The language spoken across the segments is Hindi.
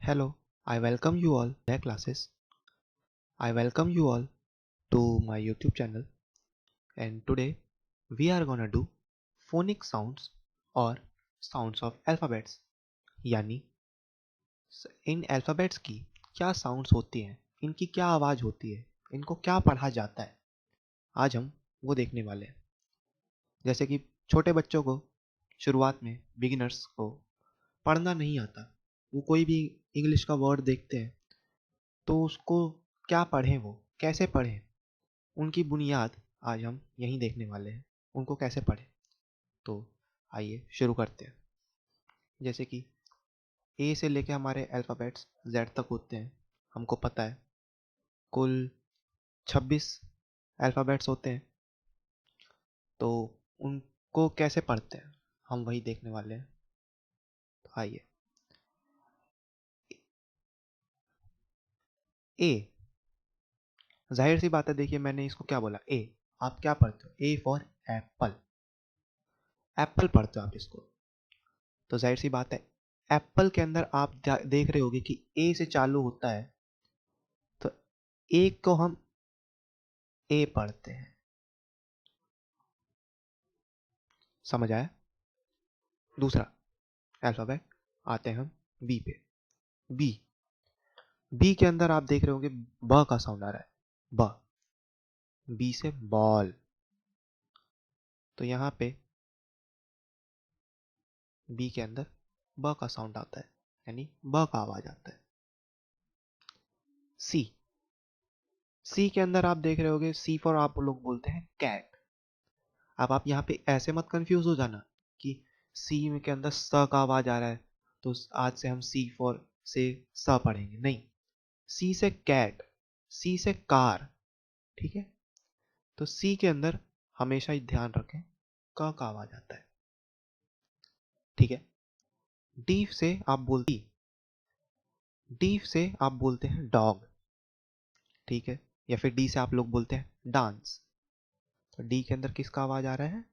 Hello, I welcome you all their classes. I welcome you all to my YouTube channel, and today we are gonna do phonic sounds or sounds of alphabets. यानी इन अल्फ़ाबेट्स की क्या साउंड्स होती हैं, इनकी क्या आवाज़ होती है, इनको क्या पढ़ा जाता है, आज हम वो देखने वाले हैं। जैसे कि छोटे बच्चों को शुरुआत में बिगिनर्स को पढ़ना नहीं आता, वो कोई भी इंग्लिश का वर्ड देखते हैं तो उसको क्या पढ़ें, वो कैसे पढ़ें, उनकी बुनियाद आज हम यहीं देखने वाले हैं, उनको कैसे पढ़ें। तो आइए शुरू करते हैं। जैसे कि ए से लेके हमारे अल्फ़ाबेट्स जेड तक होते हैं, हमको पता है कुल 26 अल्फ़ाबेट्स होते हैं। तो उनको कैसे पढ़ते हैं हम वही देखने वाले हैं। तो आइए, ए, जाहिर सी बात है, देखिए मैंने इसको क्या बोला, ए। आप क्या पढ़ते हो? ए फॉर एप्पल, एप्पल पढ़ते हो आप इसको। तो जाहिर सी बात है, एप्पल के अंदर आप देख रहे होगे कि ए से चालू होता है, तो ए को हम ए पढ़ते हैं। समझ आया? दूसरा अल्फाबेट आते हैं हम बी पे। बी, बी के अंदर आप देख रहे होंगे ब का साउंड आ रहा है, ब। बी से बॉल, तो यहाँ पे बी के अंदर ब का साउंड आता है, यानी ब का आवाज आता है। सी, सी के अंदर आप देख रहे होगे सी फॉर आप लोग बोलते हैं कैट। अब आप यहाँ पे ऐसे मत कंफ्यूज हो जाना कि सी में के अंदर स का आवाज आ रहा है तो आज से हम सी फॉर से स पढ़ेंगे, नहीं। सी से कैट, सी से कार, ठीक है। तो सी के अंदर हमेशा ही ध्यान रखें क का आवाज आता है, ठीक है। डी से आप बोलते, डी से आप बोलते हैं डॉग, ठीक है। या फिर डी से आप लोग बोलते हैं डांस। तो डी के अंदर किसका आवाज आ रहा है?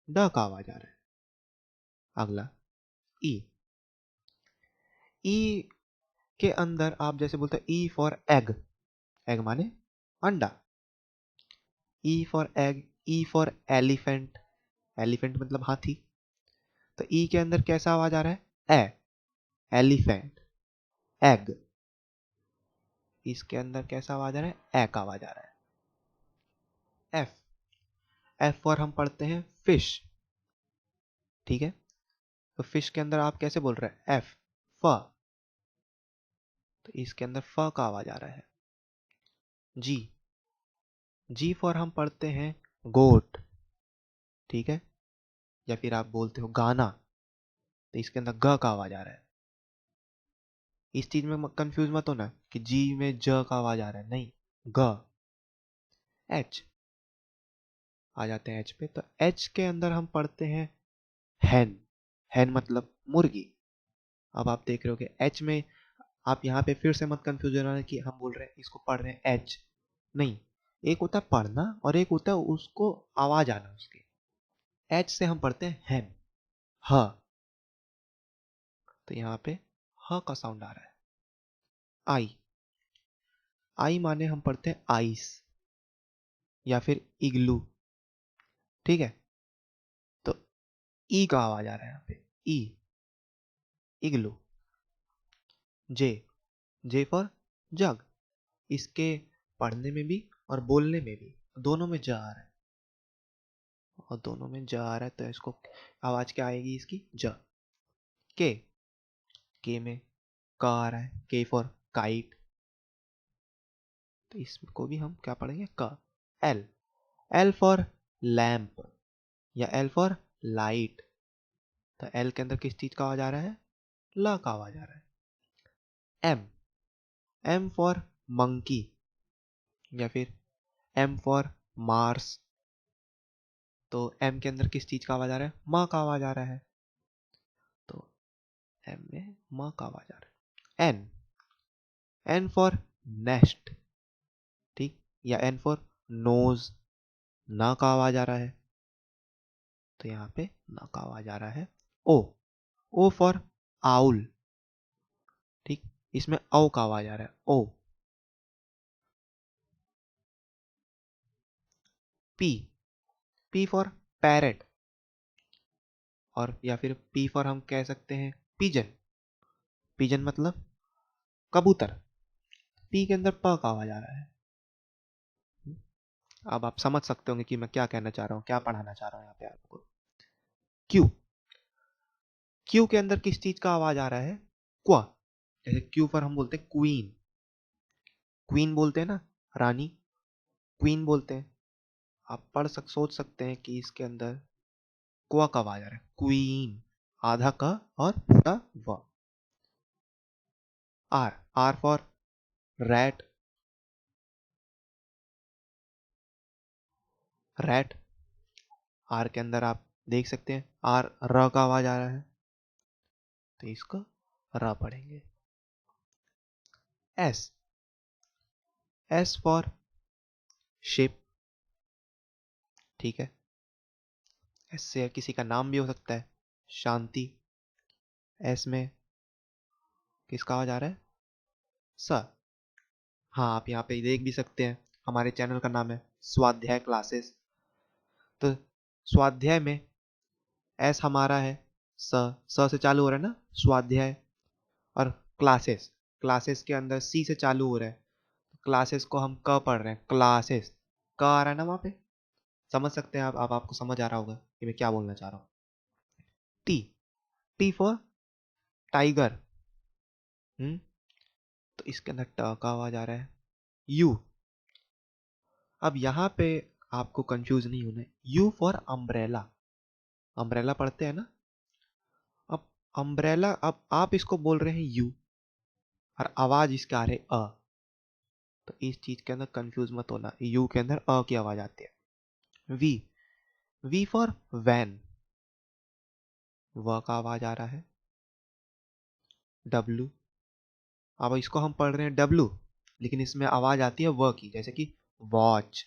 ड का आवाज आ रहा है। अगला ई, ई के अंदर आप जैसे बोलते हैं ई फॉर एग, एग माने अंडा। E for egg, E for elephant, elephant मतलब हाथी। तो ई के अंदर कैसा आवाज आ रहा है? ए, एलिफेंट, एग। इसके अंदर कैसा आवाज आ रहा है? ए का आवाज आ रहा है। एफ, एफ फॉर हम पढ़ते हैं फिश, ठीक है। तो फिश के अंदर आप कैसे बोल रहे हैं? एफ, फ। तो इसके अंदर फ का आवाज आ रहा है। जी, जी फॉर हम पढ़ते हैं गोट, ठीक है। या फिर आप बोलते हो गाना, तो इसके अंदर ग का आवाज आ रहा है। इस चीज में कंफ्यूज मत होना कि जी में ज का आवाज आ रहा है, नहीं, ग। एच, आ जाते हैं एच पे। तो एच के अंदर हम पढ़ते हैं हैन, हैन मतलब मुर्गी। अब आप देख रहे हो कि एच में आप यहाँ पे फिर से मत कंफ्यूज होना कि हम बोल रहे हैं इसको पढ़ रहे हैं एच, नहीं। एक होता है पढ़ना और एक होता है उसको आवाज आना उसकी। एच से हम पढ़ते हैं हैन, ह। तो यहाँ पे ह का साउंड आ रहा है। आई, आई माने हम पढ़ते हैं आइस या फिर इग्लू, ठीक है। तो ई का आवाज आ रहा है यहाँ पे, ई, इग्लू। जे, जे फॉर जग। इसके पढ़ने में भी और बोलने में भी दोनों में ज आ रहा है, और दोनों में ज आ रहा है तो इसको आवाज क्या आएगी इसकी? ज। के में क आ रहा है, के फॉर काइट। तो इसको भी हम क्या पढ़ेंगे? क। एल, एल फॉर लैम्प या एल फॉर लाइट। तो एल के अंदर किस चीज का आवाज आ रहा है? ल का आवाज आ रहा है। एम, एम फॉर मंकी या फिर एम फॉर मार्स। तो एम के अंदर किस चीज का आवाज आ रहा है? म का आवाज आ रहा है। तो एम में म का आवाज आ रहा है। एन, एन फॉर नेस्ट, ठीक। या एन फॉर नोज, ना का आवाज आ रहा है, तो यहाँ पे ना का आवाज आ रहा है। ओ, ओ फॉर आउल, ठीक। इसमें औ का आवाज आ रहा है, ओ। पी, पी फॉर पैरेट, और या फिर पी फॉर हम कह सकते हैं पिजन। पिजन मतलब कबूतर। पी के अंदर प का आवाज आ रहा है। अब आप समझ सकते होंगे कि मैं क्या कहना चाह रहा हूँ, क्या पढ़ाना चाह रहा हूँ यहाँ पे आपको। क्यू, क्यू के अंदर किस चीज का आवाज आ रहा है, क्वा। जैसे क्यू पर हम बोलते हैं क्वीन, क्वीन बोलते हैं ना, रानी, क्वीन बोलते हैं। आप सोच सकते हैं कि इसके अंदर क्वा का आवाज आ रहा है, क्वीन, आधा का और पूरा व। R, R for rat, rat. R के अंदर आप देख सकते हैं आर, र का आवाज आ रहा है, तो इसको र पढ़ेंगे। एस, एस फॉर शिप, ठीक है। एस से किसी का नाम भी हो सकता है, शांति। एस में किसका आवाज आ रहा है, स। हाँ, आप यहाँ पे देख भी सकते हैं, हमारे चैनल का नाम है स्वाध्याय क्लासेस। तो स्वाध्याय में एस हमारा है, स से चालू हो रहा है ना, स्वाध्याय। और क्लासेस, क्लासेस के अंदर सी से चालू हो रहा है, क्लासेस को हम क पढ़ रहे हैं, क्लासेस। क आ रहा है ना वहां पे, समझ सकते हैं आप। अब आपको समझ आ रहा होगा कि मैं क्या बोलना चाह रहा हूँ। T, T for tiger. तो इसके अंदर ट का आवाज आ रहा है। यू, अब यहाँ पे आपको कंफ्यूज नहीं होना है, यू फॉर अम्ब्रेला। अम्ब्रेला पढ़ते हैं ना, अब अम्ब्रेला, अब आप इसको बोल रहे हैं यू और आवाज इसके आ रही है अ। तो इस चीज के अंदर कंफ्यूज मत होना, यू के अंदर अ की आवाज आती है। वी, वी फॉर वैन, व का आवाज आ रहा है। डब्लू, अब इसको हम पढ़ रहे हैं डब्लू, लेकिन इसमें आवाज आती है व की, जैसे कि watch.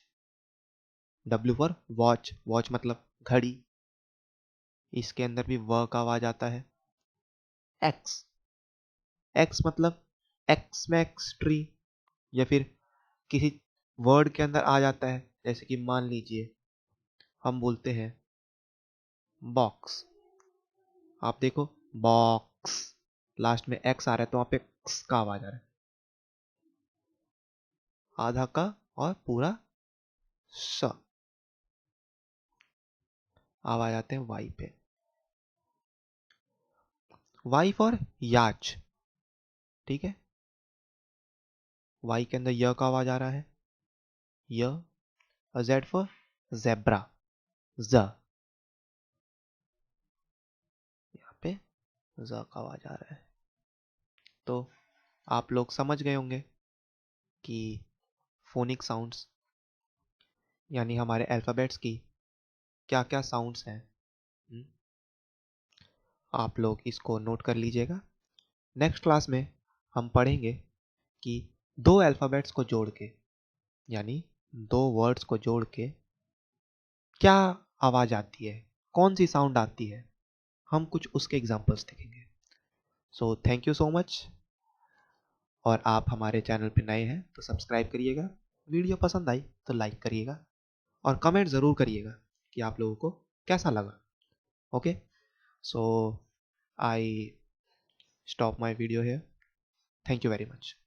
W for watch, watch मतलब घड़ी, इसके अंदर भी व का आवाज आता है। एक्स, एक्स मतलब एक्स मैक्स ट्री, या फिर किसी वर्ड के अंदर आ जाता है, जैसे कि मान लीजिए हम बोलते हैं बॉक्स, आप देखो बॉक्स, लास्ट में एक्स आ रहा है तो वहां पे एक्स का आवाज आ रहा है, आधा का और पूरा स। आवाज आते हैं वाई पे, वाई फॉर याच, ठीक है। वाई के अंदर य का आवाज आ रहा है, य। जेड फॉर जेब्रा, ज, यहाँ पे ज का आवाज आ रहा है। तो आप लोग समझ गए होंगे कि फोनिक साउंड्स यानी हमारे अल्फ़ाबेट्स की क्या क्या साउंड्स हैं। हम्म, आप लोग इसको नोट कर लीजिएगा। नेक्स्ट क्लास में हम पढ़ेंगे कि दो अल्फ़ाबेट्स को जोड़ के, यानी दो वर्ड्स को जोड़ के क्या आवाज आती है, कौन सी साउंड आती है, हम कुछ उसके एग्जांपल्स देखेंगे। So thank you so much. और आप हमारे चैनल पे नए हैं तो सब्सक्राइब करिएगा, वीडियो पसंद आई तो लाइक करिएगा और कमेंट ज़रूर करिएगा कि आप लोगों को कैसा लगा। Okay, so I stop my video here. Thank you very much.